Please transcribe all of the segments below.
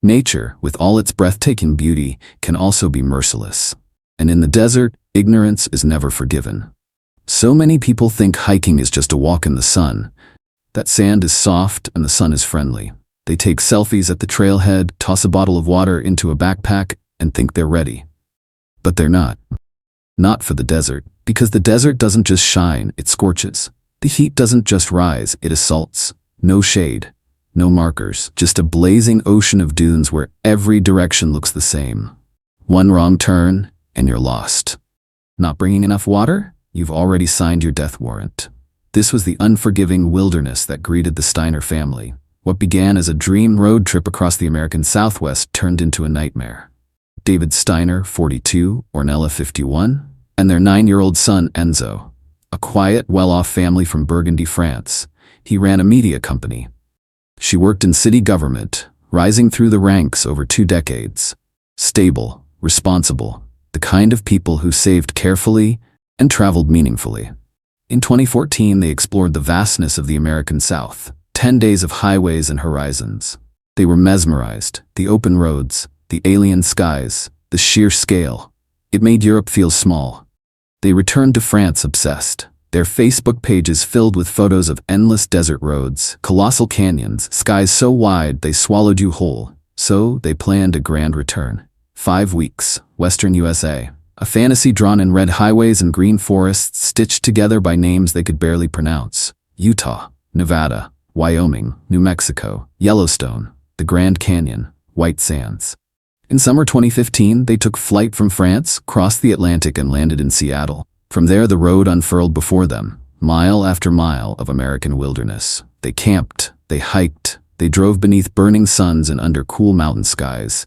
Nature, with all its breathtaking beauty, can also be merciless. And in the desert, ignorance is never forgiven. So many people think hiking is just a walk in the sun, that sand is soft and the sun is friendly. They take selfies at the trailhead, toss a bottle of water into a backpack, and think they're ready. But they're not. Not for the desert, because the desert doesn't just shine, it scorches. The heat doesn't just rise, it assaults. No shade, no markers, just a blazing ocean of dunes where every direction looks the same. One wrong turn, and you're lost. Not bringing enough water? You've already signed your death warrant. This was the unforgiving wilderness that greeted the Steiner family. What began as a dream road trip across the American Southwest turned into a nightmare. David Steiner, 42, Ornella, 51, and their 9-year-old son, Enzo. A quiet, well-off family from Burgundy, France. He ran a media company. She worked in city government, rising through the ranks over 2 decades. Stable, responsible, the kind of people who saved carefully and traveled meaningfully. In 2014, they explored the vastness of the American South. 10 days of highways and horizons. They were mesmerized. The open roads, the alien skies, the sheer scale. It made Europe feel small. They returned to France obsessed. Their Facebook pages filled with photos of endless desert roads, colossal canyons, skies so wide they swallowed you whole. So they planned a grand return. 5 weeks, Western USA. A fantasy drawn in red highways and green forests stitched together by names they could barely pronounce. Utah, Nevada, Wyoming, New Mexico, Yellowstone, the Grand Canyon, White Sands. In summer 2015, they took flight from France, crossed the Atlantic and landed in Seattle. From there, the road unfurled before them, mile after mile of American wilderness. They camped, they hiked, they drove beneath burning suns and under cool mountain skies.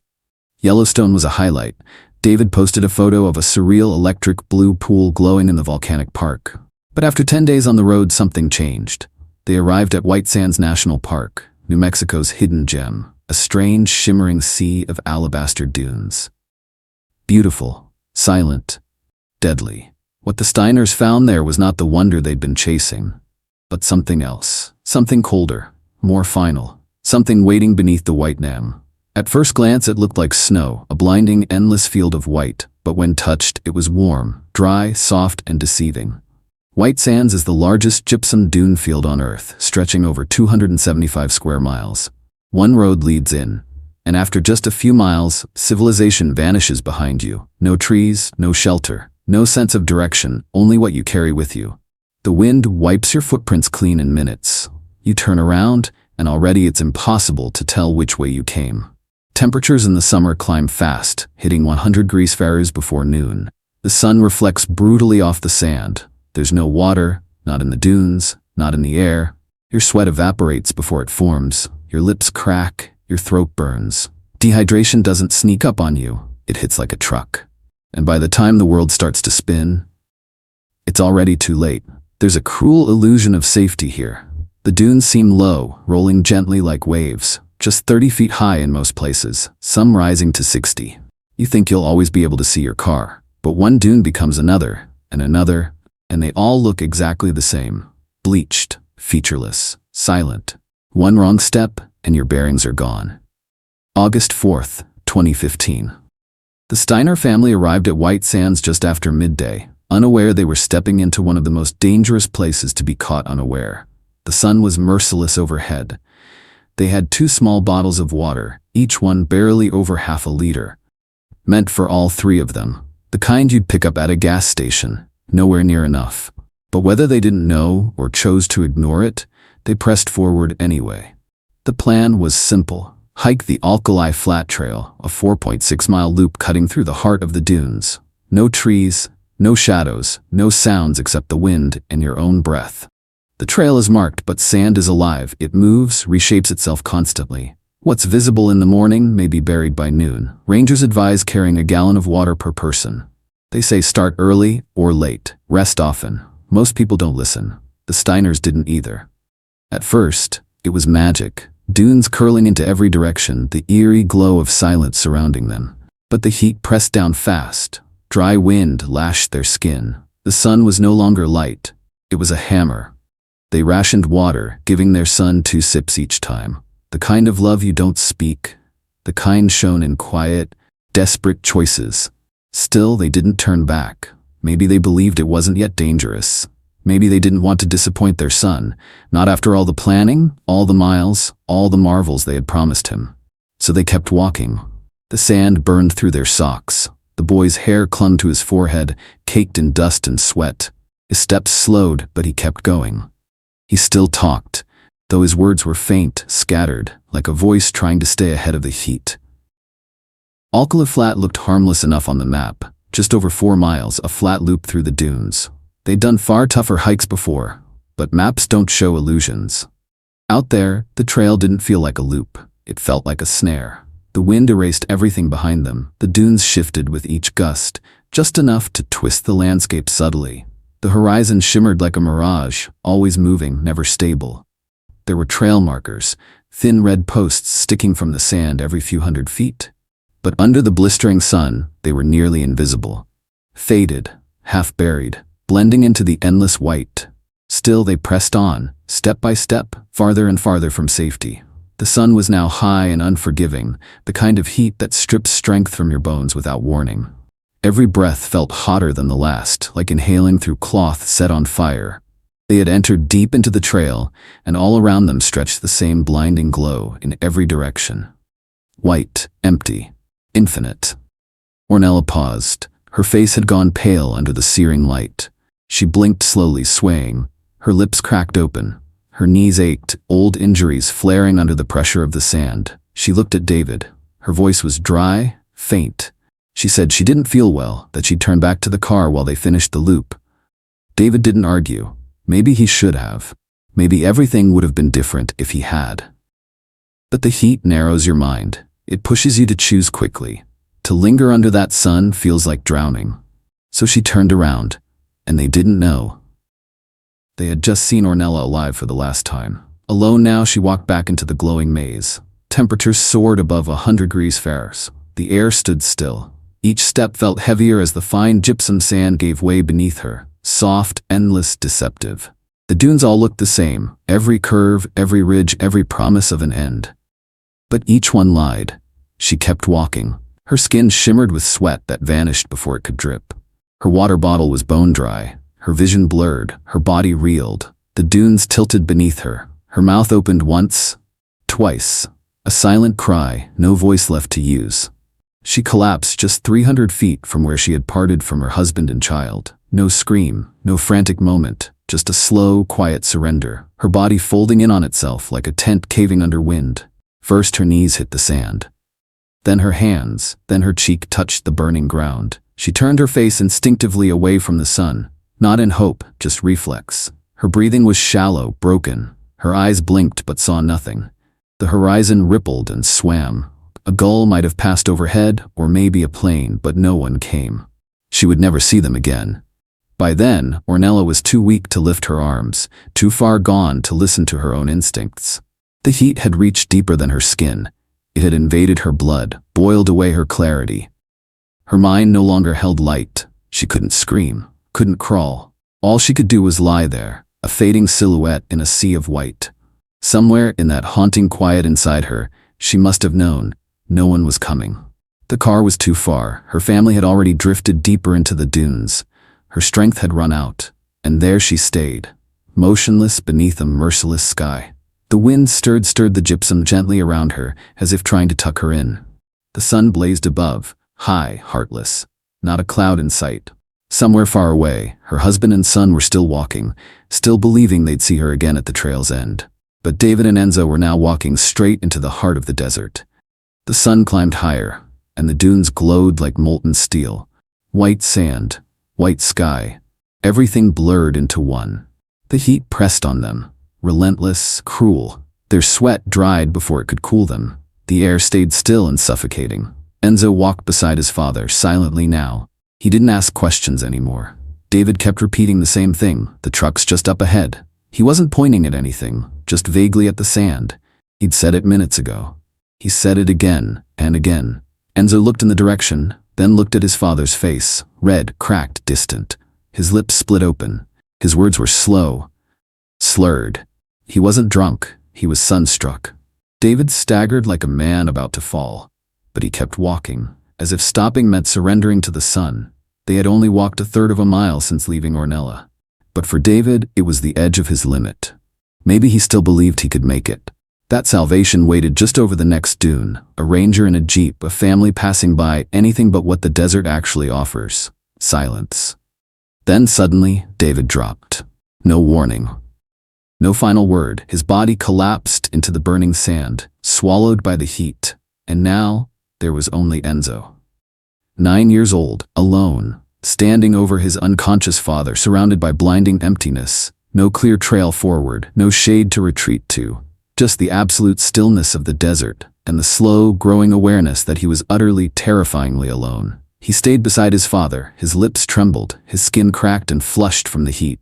Yellowstone was a highlight. David posted a photo of a surreal electric blue pool glowing in the volcanic park. But after 10 days on the road, something changed. They arrived at White Sands National Park, New Mexico's hidden gem, a strange, shimmering sea of alabaster dunes. Beautiful, silent, deadly. What the Steiners found there was not the wonder they'd been chasing, but something else, something colder, more final, something waiting beneath the white nam. At first glance, it looked like snow, a blinding, endless field of white, but when touched, it was warm, dry, soft, and deceiving. White Sands is the largest gypsum dune field on Earth, stretching over 275 square miles. One road leads in, and after just a few miles, civilization vanishes behind you. No trees, no shelter, no sense of direction, only what you carry with you. The wind wipes your footprints clean in minutes. You turn around, and already it's impossible to tell which way you came. Temperatures in the summer climb fast, hitting 100 degrees Fahrenheit before noon. The sun reflects brutally off the sand. There's no water, not in the dunes, not in the air. Your sweat evaporates before it forms. Your lips crack, your throat burns. Dehydration doesn't sneak up on you, it hits like a truck. And by the time the world starts to spin, it's already too late. There's a cruel illusion of safety here. The dunes seem low, rolling gently like waves, just 30 feet high in most places, some rising to 60. You think you'll always be able to see your car, but one dune becomes another, and another, and they all look exactly the same. Bleached, featureless, silent. One wrong step, and your bearings are gone. August 4th, 2015. The Steiner family arrived at White Sands just after midday, unaware they were stepping into one of the most dangerous places to be caught unaware. The sun was merciless overhead. They had 2 small bottles of water, each one barely over half a liter. Meant for all 3 of them. The kind you'd pick up at a gas station. Nowhere near enough. But whether they didn't know or chose to ignore it, they pressed forward anyway. The plan was simple. Hike the Alkali Flat Trail, a 4.6-mile loop cutting through the heart of the dunes. No trees, no shadows, no sounds except the wind and your own breath. The trail is marked, but sand is alive. It moves, reshapes itself constantly. What's visible in the morning may be buried by noon. Rangers advise carrying a gallon of water per person. They say start early or late, rest often. Most people don't listen. The Steiners didn't either. At first, it was magic. Dunes curling into every direction, the eerie glow of silence surrounding them. But the heat pressed down fast. Dry wind lashed their skin. The sun was no longer light. It was a hammer. They rationed water, giving their son 2 sips each time. The kind of love you don't speak, the kind shown in quiet, desperate choices. Still, they didn't turn back. Maybe they believed it wasn't yet dangerous. Maybe they didn't want to disappoint their son, not after all the planning, all the miles, all the marvels they had promised him. So they kept walking. The sand burned through their socks. The boy's hair clung to his forehead, caked in dust and sweat. His steps slowed, but he kept going. He still talked, though his words were faint, scattered, like a voice trying to stay ahead of the heat. Alkali Flat looked harmless enough on the map, just over 4 miles, a flat loop through the dunes. They'd done far tougher hikes before, but maps don't show illusions. Out there, the trail didn't feel like a loop. It felt like a snare. The wind erased everything behind them. The dunes shifted with each gust, just enough to twist the landscape subtly. The horizon shimmered like a mirage, always moving, never stable. There were trail markers, thin red posts sticking from the sand every few hundred feet. But under the blistering sun, they were nearly invisible. Faded, half buried, blending into the endless white. Still they pressed on, step by step, farther and farther from safety. The sun was now high and unforgiving, the kind of heat that strips strength from your bones without warning. Every breath felt hotter than the last, like inhaling through cloth set on fire. They had entered deep into the trail, and all around them stretched the same blinding glow in every direction. White, empty, infinite. Ornella paused. Her face had gone pale under the searing light. She blinked slowly, swaying. Her lips cracked open. Her knees ached, old injuries flaring under the pressure of the sand. She looked at David. Her voice was dry, faint. She said she didn't feel well, that she'd turn back to the car while they finished the loop. David didn't argue. Maybe he should have. Maybe everything would have been different if he had. But the heat narrows your mind. It pushes you to choose quickly. To linger under that sun feels like drowning. So she turned around, and they didn't know. They had just seen Ornella alive for the last time. Alone now, she walked back into the glowing maze. Temperatures soared above 100 degrees Fahrenheit. The air stood still. Each step felt heavier as the fine gypsum sand gave way beneath her. Soft, endless, deceptive. The dunes all looked the same. Every curve, every ridge, every promise of an end. But each one lied. She kept walking. Her skin shimmered with sweat that vanished before it could drip. Her water bottle was bone dry. Her vision blurred. Her body reeled. The dunes tilted beneath her. Her mouth opened once, twice. A silent cry, no voice left to use. She collapsed just 300 feet from where she had parted from her husband and child. No scream, no frantic moment, just a slow, quiet surrender. Her body folding in on itself like a tent caving under wind. First her knees hit the sand. Then her hands, then her cheek touched the burning ground. She turned her face instinctively away from the sun, not in hope, just reflex. Her breathing was shallow, broken. Her eyes blinked but saw nothing. The horizon rippled and swam. A gull might have passed overhead, or maybe a plane, but no one came. She would never see them again. By then, Ornella was too weak to lift her arms, too far gone to listen to her own instincts. The heat had reached deeper than her skin. It had invaded her blood, boiled away her clarity. Her mind no longer held light. She couldn't scream, couldn't crawl. All she could do was lie there, a fading silhouette in a sea of white. Somewhere in that haunting quiet inside her, she must have known no one was coming. The car was too far. Her family had already drifted deeper into the dunes. Her strength had run out, and there she stayed, motionless beneath a merciless sky. The wind stirred the gypsum gently around her, as if trying to tuck her in. The sun blazed above, high, heartless. Not a cloud in sight. Somewhere far away, her husband and son were still walking, still believing they'd see her again at the trail's end. But David and Enzo were now walking straight into the heart of the desert. The sun climbed higher, and the dunes glowed like molten steel. White sand, white sky, everything blurred into one. The heat pressed on them, relentless, cruel. Their sweat dried before it could cool them. The air stayed still and suffocating. Enzo walked beside his father, silently now. He didn't ask questions anymore. David kept repeating the same thing, the truck's just up ahead. He wasn't pointing at anything, just vaguely at the sand. He'd said it minutes ago. He said it again and again. Enzo looked in the direction, then looked at his father's face, red, cracked, distant. His lips split open. His words were slow, slurred. He wasn't drunk, he was sunstruck. David staggered like a man about to fall. But he kept walking, as if stopping meant surrendering to the sun. They had only walked a third of a mile since leaving Ornella. But for David, it was the edge of his limit. Maybe he still believed he could make it. That salvation waited just over the next dune, a ranger in a jeep, a family passing by, anything but what the desert actually offers: silence. Then suddenly, David dropped. No warning. No final word. His body collapsed into the burning sand, swallowed by the heat. And now, there was only Enzo. 9 years old, alone, standing over his unconscious father, surrounded by blinding emptiness. No clear trail forward, no shade to retreat to. Just the absolute stillness of the desert, and the slow, growing awareness that he was utterly, terrifyingly alone. He stayed beside his father, his lips trembled, his skin cracked and flushed from the heat.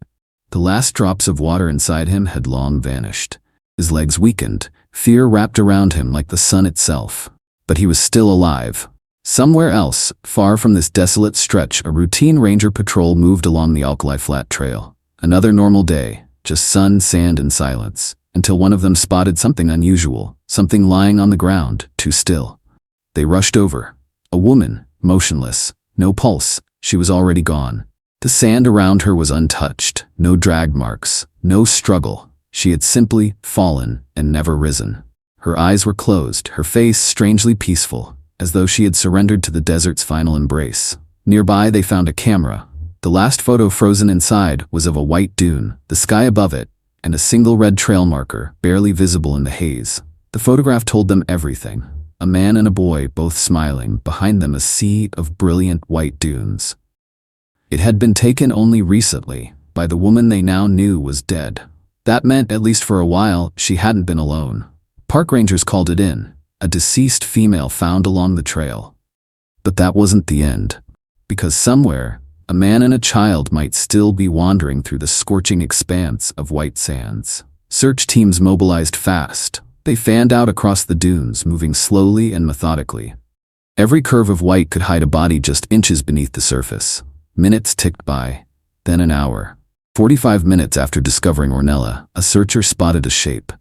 The last drops of water inside him had long vanished. His legs weakened, fear wrapped around him like the sun itself. But he was still alive. Somewhere else, far from this desolate stretch, a routine ranger patrol moved along the Alkali Flat Trail. Another normal day, just sun, sand, and silence, until one of them spotted something unusual, something lying on the ground, too still. They rushed over. A woman, motionless, no pulse, she was already gone. The sand around her was untouched, no drag marks, no struggle. She had simply fallen and never risen. Her eyes were closed, her face strangely peaceful, as though she had surrendered to the desert's final embrace. Nearby they found a camera. The last photo frozen inside was of a white dune, the sky above it, and a single red trail marker, barely visible in the haze. The photograph told them everything. A man and a boy, both smiling, behind them a sea of brilliant white dunes. It had been taken only recently, by the woman they now knew was dead. That meant, at least for a while, she hadn't been alone. Park rangers called it in, a deceased female found along the trail. But that wasn't the end. Because somewhere, a man and a child might still be wandering through the scorching expanse of white sands. Search teams mobilized fast. They fanned out across the dunes, moving slowly and methodically. Every curve of white could hide a body just inches beneath the surface. Minutes ticked by, then an hour. 45 minutes after discovering Ornella, a searcher spotted a shape.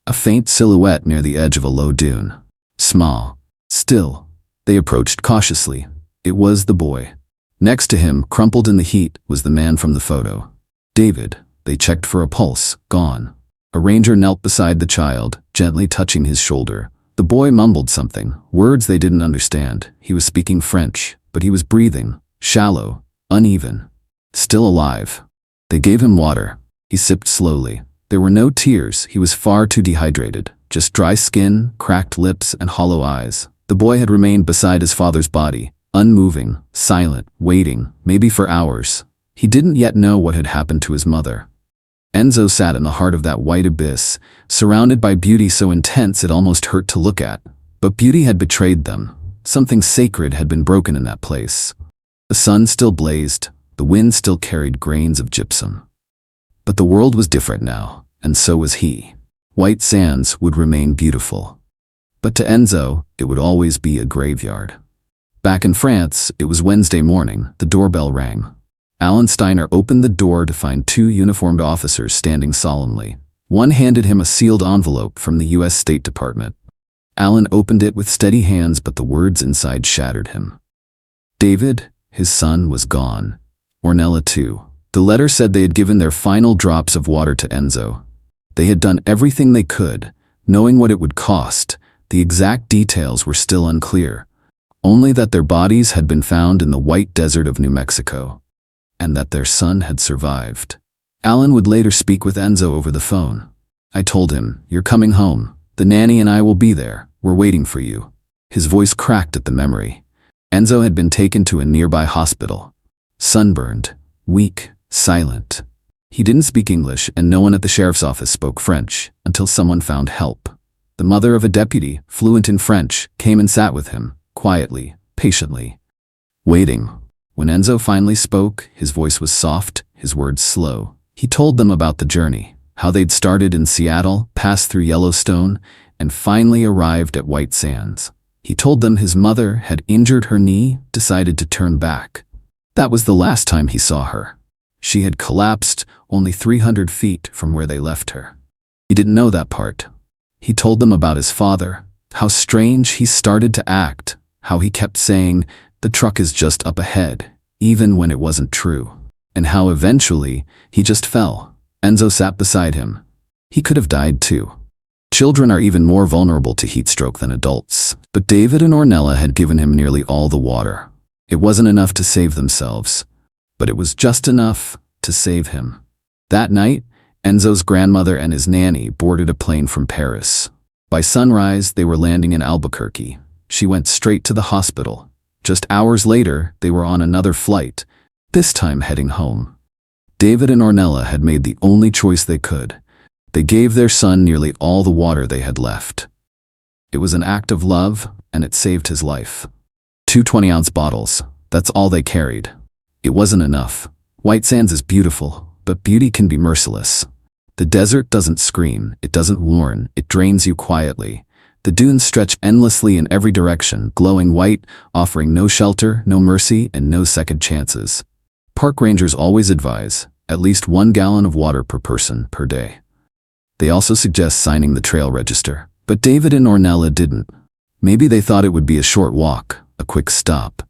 A faint silhouette near the edge of a low dune. Small. Still. They approached cautiously. It was the boy. Next to him, crumpled in the heat, was the man from the photo. David. They checked for a pulse. Gone. A ranger knelt beside the child, gently touching his shoulder. The boy mumbled something, words they didn't understand. He was speaking French, but he was breathing. Shallow. Uneven. Still alive. They gave him water. He sipped slowly. There were no tears. He was far too dehydrated. Just dry skin, cracked lips, and hollow eyes. The boy had remained beside his father's body, unmoving, silent, waiting, maybe for hours. He didn't yet know what had happened to his mother. Enzo sat in the heart of that white abyss, surrounded by beauty so intense it almost hurt to look at. But beauty had betrayed them. Something sacred had been broken in that place. The sun still blazed, the wind still carried grains of gypsum. But the world was different now, and so was he. White sands would remain beautiful. But to Enzo, it would always be a graveyard. Back in France, it was Wednesday morning. The doorbell rang. Steiner opened the door to find 2 uniformed officers standing solemnly. One handed him a sealed envelope from the U.S. State Department. Alan opened it with steady hands, but the words inside shattered him. David, his son, was gone. Ornella too. The letter said they had given their final drops of water to Enzo. They had done everything they could, knowing what it would cost. The exact details were still unclear. Only that their bodies had been found in the white desert of New Mexico, and that their son had survived. Alan would later speak with Enzo over the phone. I told him, "You're coming home. The nanny and I will be there. We're waiting for you." His voice cracked at the memory. Enzo had been taken to a nearby hospital. Sunburned, weak, silent. He didn't speak English, and no one at the sheriff's office spoke French, until someone found help. The mother of a deputy, fluent in French, came and sat with him, quietly, patiently, waiting. When Enzo finally spoke, his voice was soft, his words slow. He told them about the journey, how they'd started in Seattle, passed through Yellowstone, and finally arrived at White Sands. He told them his mother had injured her knee, decided to turn back. That was the last time he saw her. She had collapsed only 300 feet from where they left her. He didn't know that part. He told them about his father, How strange he started to act, how he kept saying, "The truck is just up ahead," even when it wasn't true. And how eventually, he just fell. Enzo sat beside him. He could have died too. Children are even more vulnerable to heat stroke than adults. But David and Ornella had given him nearly all the water. It wasn't enough to save themselves, but it was just enough to save him. That night, Enzo's grandmother and his nanny boarded a plane from Paris. By sunrise, they were landing in Albuquerque. She went straight to the hospital. Just hours later, they were on another flight, this time heading home. David and Ornella had made the only choice they could. They gave their son nearly all the water they had left. It was an act of love, and it saved his life. 2 20-ounce bottles, that's all they carried. It wasn't enough. White Sands is beautiful, but beauty can be merciless. The desert doesn't scream, it doesn't warn, it drains you quietly. The dunes stretch endlessly in every direction, glowing white, offering no shelter, no mercy, and no second chances. Park rangers always advise, at least 1 gallon of water per person per day. They also suggest signing the trail register, but David and Ornella didn't. Maybe they thought it would be a short walk, a quick stop.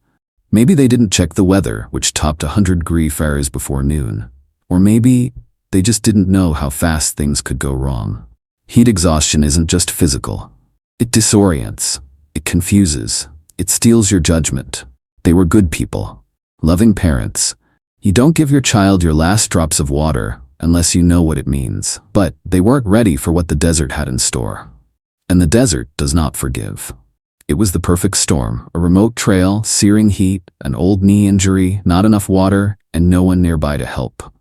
Maybe they didn't check the weather, which topped 100-degree Fahrenheit before noon. Or maybe they just didn't know how fast things could go wrong. Heat exhaustion isn't just physical. It disorients, it confuses, it steals your judgment. They were good people, loving parents. You don't give your child your last drops of water unless you know what it means. But they weren't ready for what the desert had in store. And the desert does not forgive. It was the perfect storm, a remote trail, searing heat, an old knee injury, not enough water, and no one nearby to help.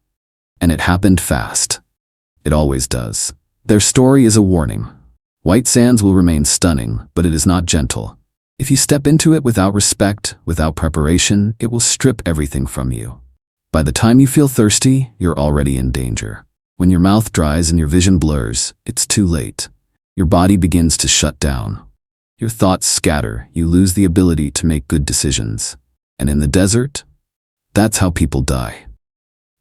And it happened fast. It always does. Their story is a warning. White Sands will remain stunning, but it is not gentle. If you step into it without respect, without preparation, it will strip everything from you. By the time you feel thirsty, you're already in danger. When your mouth dries and your vision blurs, it's too late. Your body begins to shut down. Your thoughts scatter, you lose the ability to make good decisions. And in the desert, that's how people die.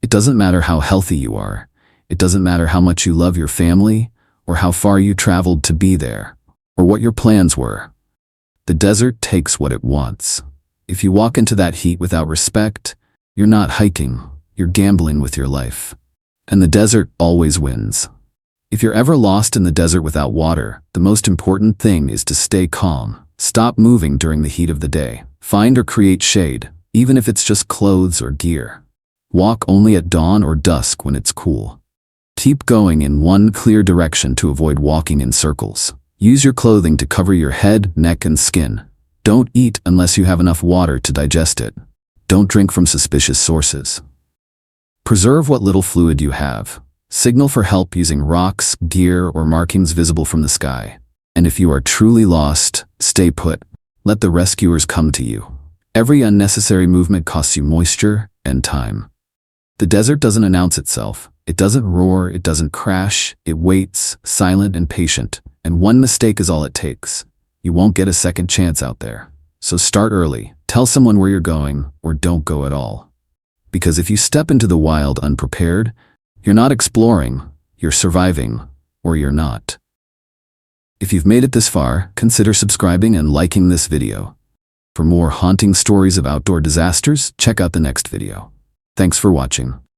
It doesn't matter how healthy you are. It doesn't matter how much you love your family, or how far you traveled to be there, or what your plans were. The desert takes what it wants. If you walk into that heat without respect, you're not hiking, you're gambling with your life. And the desert always wins. If you're ever lost in the desert without water, the most important thing is to stay calm. Stop moving during the heat of the day. Find or create shade, even if it's just clothes or gear. Walk only at dawn or dusk when it's cool. Keep going in one clear direction to avoid walking in circles. Use your clothing to cover your head, neck, and skin. Don't eat unless you have enough water to digest it. Don't drink from suspicious sources. Preserve what little fluid you have. Signal for help using rocks, gear, or markings visible from the sky. And if you are truly lost, stay put. Let the rescuers come to you. Every unnecessary movement costs you moisture and time. The desert doesn't announce itself. It doesn't roar, it doesn't crash, it waits, silent and patient, and one mistake is all it takes. You won't get a second chance out there. So start early, tell someone where you're going, or don't go at all. Because if you step into the wild unprepared, you're not exploring, you're surviving, or you're not. If you've made it this far, consider subscribing and liking this video. For more haunting stories of outdoor disasters, check out the next video. Thanks for watching.